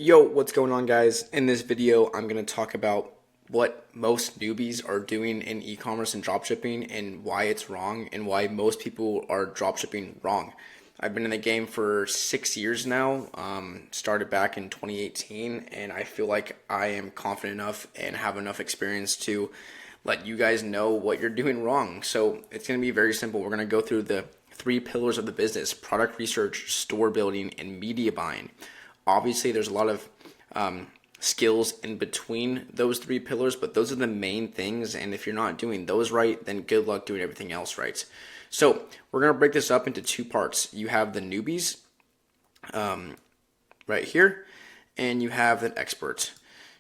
Yo, what's going on, guys? In this video, I'm going to talk about what most newbies are doing in e-commerce and dropshipping and why it's wrong and why most people are dropshipping wrong. I've been in the game for 6 years now, started back in 2018, and I feel like I am confident enough and have enough experience to let you guys know what you're doing wrong. So it's going to be very simple. We're going to go through the 3 pillars of the business: product research, store building, and media buying. Obviously, there's a lot of skills in between those 3 pillars, but those are the main things. And if you're not doing those right, then good luck doing everything else right. So we're going to break this up into 2 parts. You have the newbies right here, and you have the experts.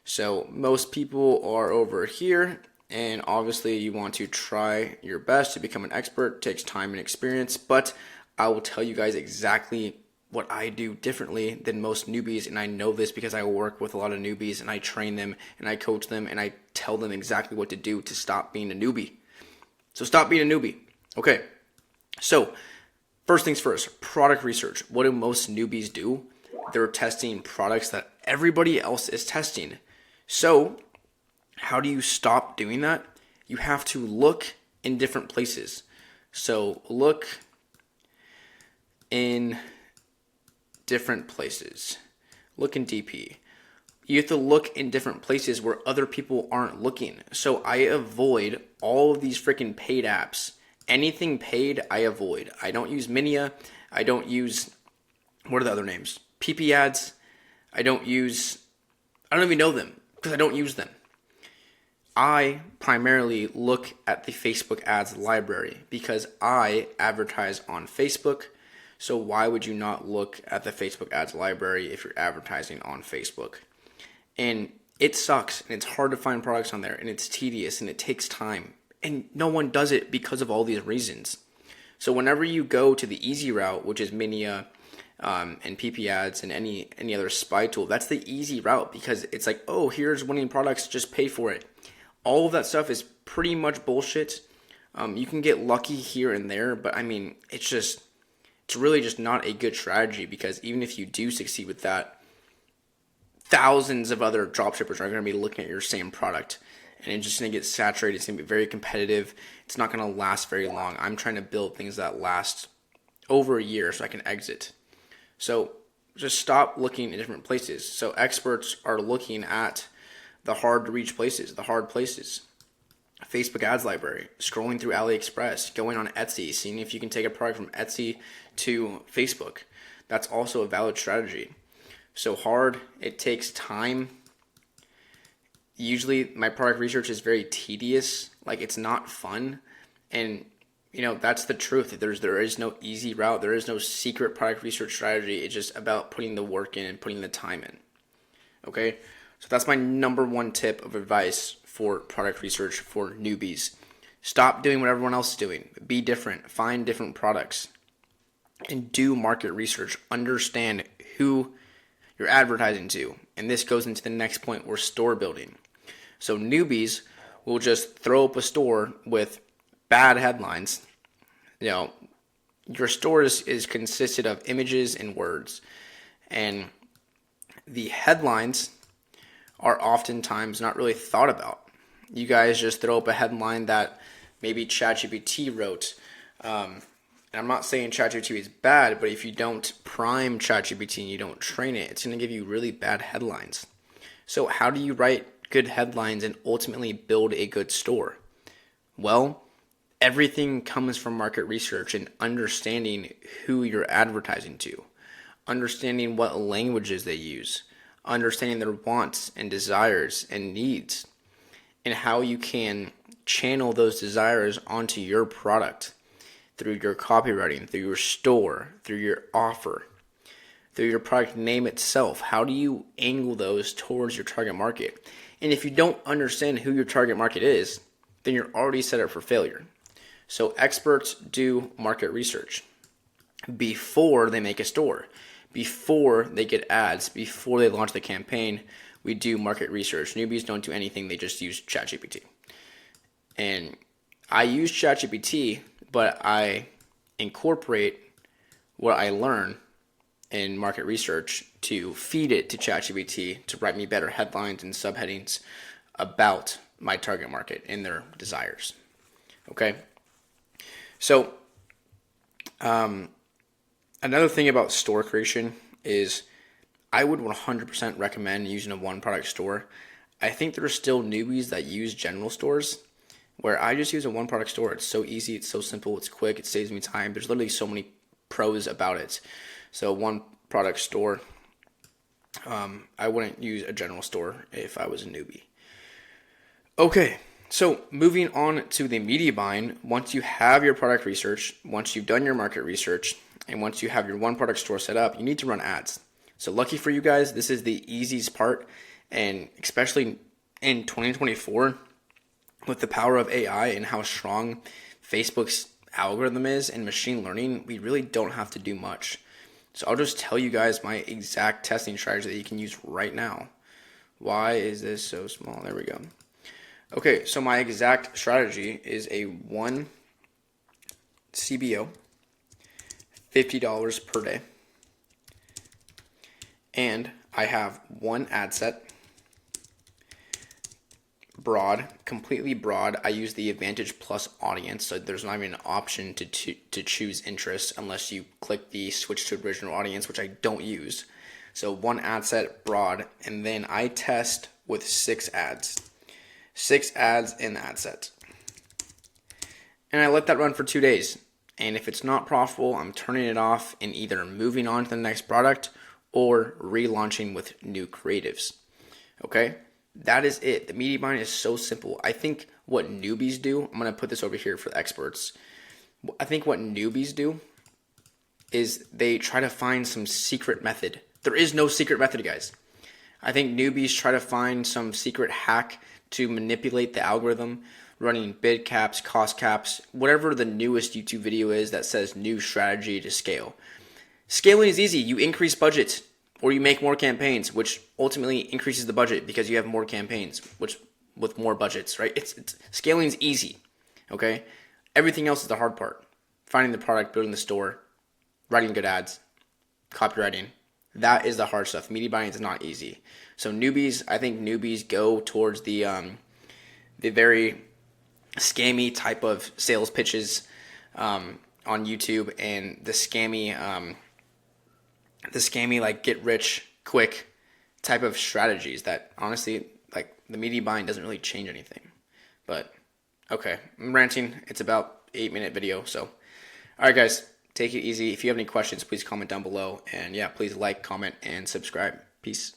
So most people are over here, and obviously you want to try your best to become an expert. It takes time and experience, but I will tell you guys exactly what I do differently than most newbies, and I know this because I work with a lot of newbies and I train them and I coach them and I tell them exactly what to do to stop being a newbie. So stop being a newbie. Okay, so first things first, product research. What do most newbies do? They're testing products that everybody else is testing. So how do you stop doing that? You have to look in different places. So look in different places. Look in DP. You have to look in different places where other people aren't looking. So I avoid all of these freaking paid apps. Anything paid, I avoid. I don't use Minia. I don't use, what are the other names? PP ads. I don't even know them because I don't use them. I primarily look at the Facebook ads library because I advertise on Facebook. So why would you not look at the Facebook ads library if you're advertising on Facebook? And it sucks, and it's hard to find products on there, and it's tedious, and it takes time. And no one does it because of all these reasons. So whenever you go to the easy route, which is Minia and PP ads and any other spy tool, that's the easy route because it's like, oh, here's winning products, just pay for it. All of that stuff is pretty much bullshit. You can get lucky here and there, but I mean, it's really just not a good strategy because even if you do succeed with that, thousands of other dropshippers are going to be looking at your same product and it's just going to get saturated. It's going to be very competitive. It's not going to last very long. I'm trying to build things that last over a year so I can exit. So just stop looking in different places. So experts are looking at the hard to reach places, the hard places. Facebook ads library, scrolling through AliExpress, going on Etsy, seeing if you can take a product from Etsy to Facebook. That's also a valid strategy. So hard, it takes time. Usually my product research is very tedious, like it's not fun. And that's the truth. There is no easy route. There is no secret product research strategy. It's just about putting the work in and putting the time in. Okay? So that's my number 1 tip of advice for product research for newbies. Stop doing what everyone else is doing. Be different. Find different products. And do market research. Understand who you're advertising to. And this goes into the next point, we're store building. So newbies will just throw up a store with bad headlines. Your store is consisted of images and words. And the headlines are oftentimes not really thought about. You guys just throw up a headline that maybe ChatGPT wrote. And I'm not saying ChatGPT is bad, but if you don't prime ChatGPT and you don't train it, it's going to give you really bad headlines. So how do you write good headlines and ultimately build a good store? Well, everything comes from market research and understanding who you're advertising to, understanding what languages they use, understanding their wants and desires and needs, and how you can channel those desires onto your product through your copywriting, through your store, through your offer, through your product name itself. How do you angle those towards your target market? And if you don't understand who your target market is, then you're already set up for failure. So experts do market research before they make a store. Before they get ads, before they launch the campaign, we do market research. Newbies don't do anything, they just use ChatGPT. And I use ChatGPT, but I incorporate what I learn in market research to feed it to ChatGPT to write me better headlines and subheadings about my target market and their desires. Okay. So, another thing about store creation is I would 100% recommend using a one product store. I think there are still newbies that use general stores, where I just use a one product store. It's so easy, it's so simple, it's quick, it saves me time. There's literally so many pros about it. So one product store, I wouldn't use a general store if I was a newbie. Okay, so moving on to the media buying. Once you have your product research, once you've done your market research, and once you have your one product store set up, you need to run ads. So lucky for you guys, this is the easiest part, and especially in 2024, with the power of AI and how strong Facebook's algorithm is and machine learning, we really don't have to do much. So I'll just tell you guys my exact testing strategy that you can use right now. Why is this so small? There we go. Okay, so my exact strategy is a 1 CBO, $50 per day. And I have one ad set, broad, completely broad. I use the Advantage Plus audience, so there's not even an option to choose interest unless you click the switch to original audience, which I don't use. So one ad set, broad, and then I test with 6 ads. 6 ads in the ad set. And I let that run for 2 days. And if it's not profitable, I'm turning it off and either moving on to the next product or relaunching with new creatives. Okay? That is it. The media buying is so simple. I think what newbies do, I'm going to put this over here for the experts. I think what newbies do is they try to find some secret method. There is no secret method, guys. I think newbies try to find some secret hack to manipulate the algorithm, running bid caps, cost caps, whatever the newest YouTube video is that says new strategy to scale. Scaling is easy. You increase budget, or you make more campaigns, which ultimately increases the budget because you have more campaigns, which with more budgets, right? It's scaling is easy, okay? Everything else is the hard part. Finding the product, building the store, writing good ads, copywriting. That is the hard stuff. Media buying is not easy. So newbies, I think newbies go towards the very scammy type of sales pitches on YouTube, and the scammy like get rich quick type of strategies that honestly, like, the media buying doesn't really change anything. But okay, I'm ranting. It's about 8-minute video. So, all right, guys, take it easy. If you have any questions, please comment down below. And yeah, please like, comment, and subscribe. Peace.